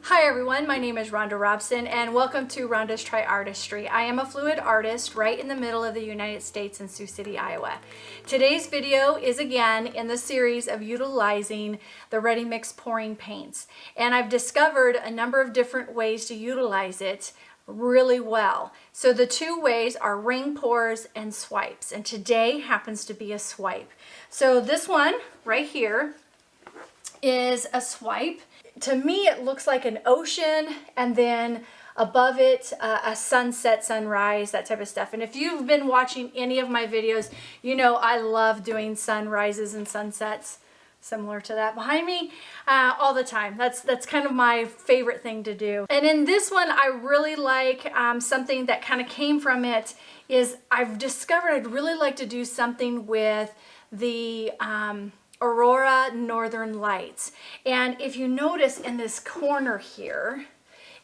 Hi everyone, my name is Rhonda Robson and welcome to Rhonda's Tri-RRR-tistry. I am a fluid artist right in the middle of the United States in Sioux City, Iowa. Today's video is again in the series of utilizing the ready mix pouring paints. And I've discovered a number of different ways to utilize it really well. So the two ways are ring pours and swipes. And today happens to be a swipe. So this one right here is a swipe. To me, it looks like an ocean, and then above it, a sunset, sunrise, that type of stuff. And if you've been watching any of my videos, you know I love doing sunrises and sunsets, similar to that behind me, all the time. That's kind of my favorite thing to do. And in this one, I really like something that kind of came from it is I've discovered I'd really like to do something with the Aurora Northern Lights. And if you notice in this corner here,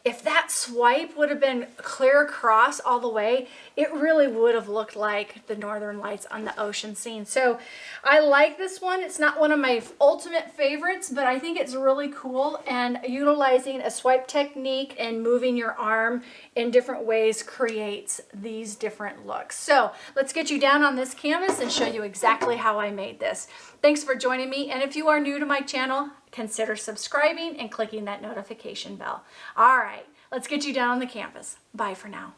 if that swipe would have been clear across all the way, it really would have looked like the Northern Lights on the ocean scene. So I like this one. It's not one of my ultimate favorites, but I think it's really cool. And utilizing a swipe technique and moving your arm in different ways creates these different looks. So let's get you down on this canvas and show you exactly how I made this. Thanks for joining me. And if you are new to my channel, consider subscribing and clicking that notification bell. All right, let's get you down on the canvas. Bye for now.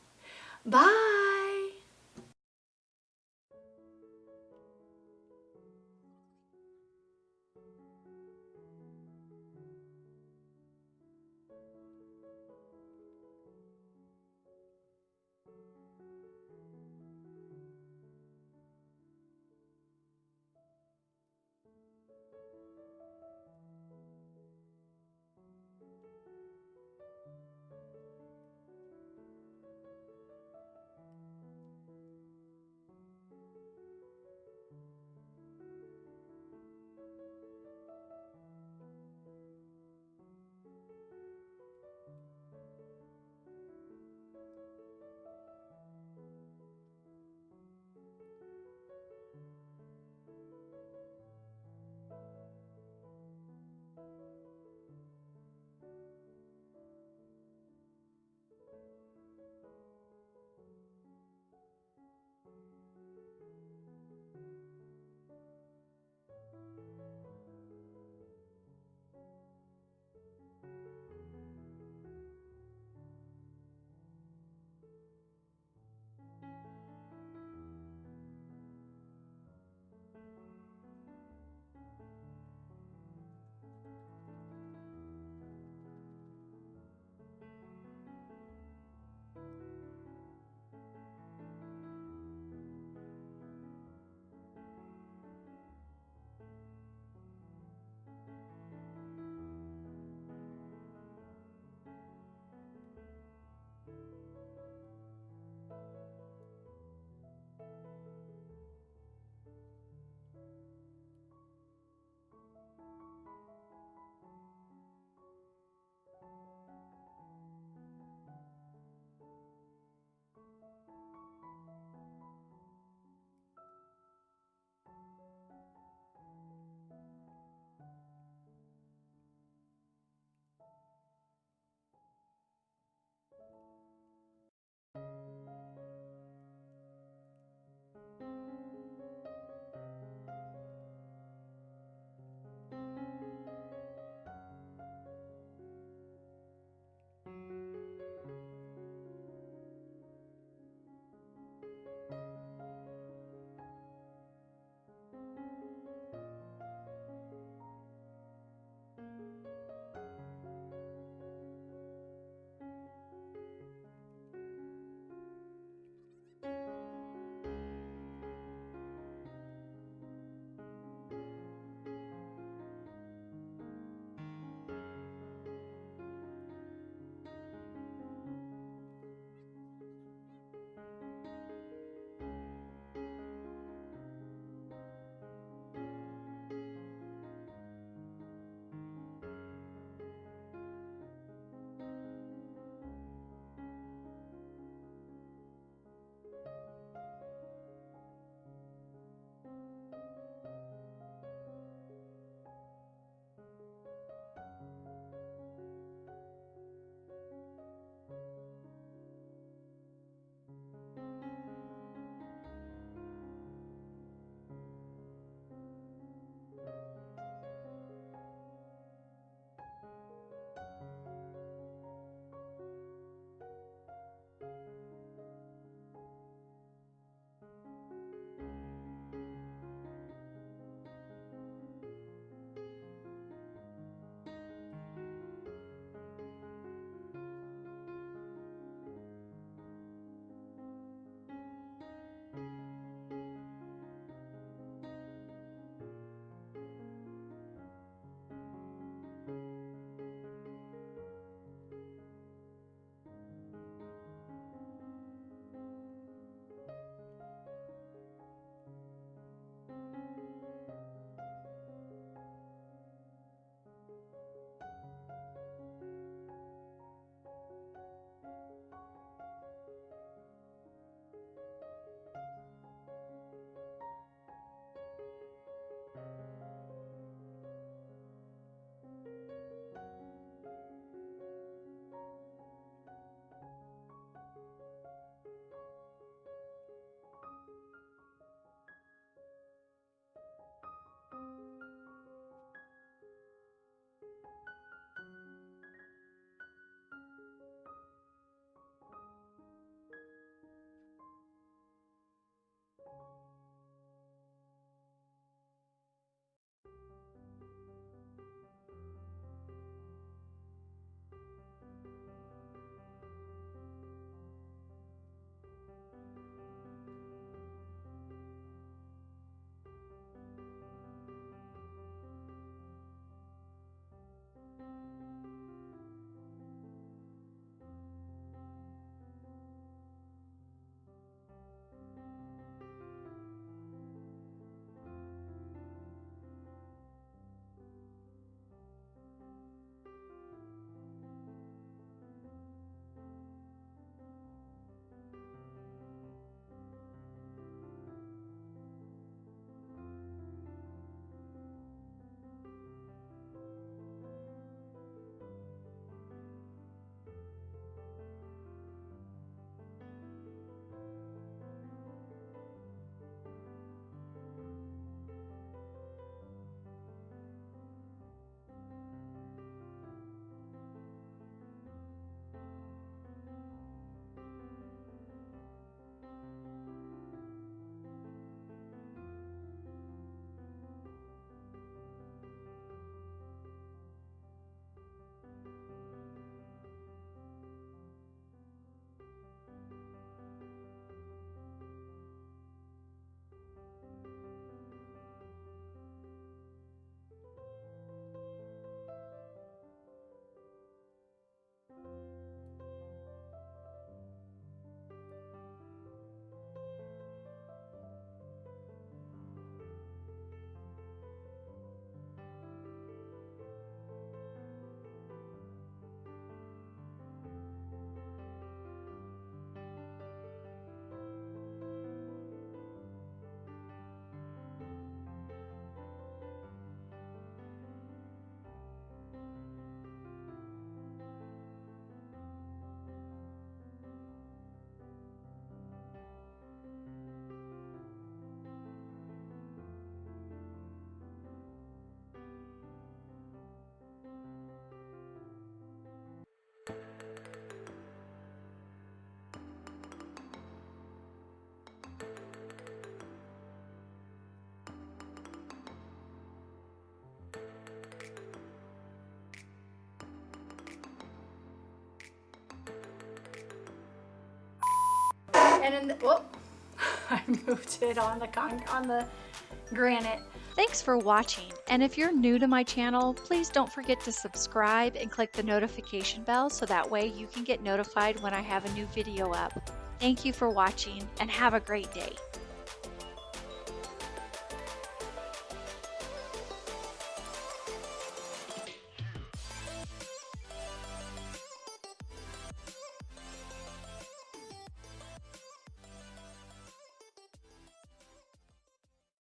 Bye. And in the, whoop, I moved it on the granite. Thanks for watching, and if you're new to my channel, please don't forget to subscribe and click the notification bell so that way you can get notified when I have a new video up. Thank you for watching and have a great day.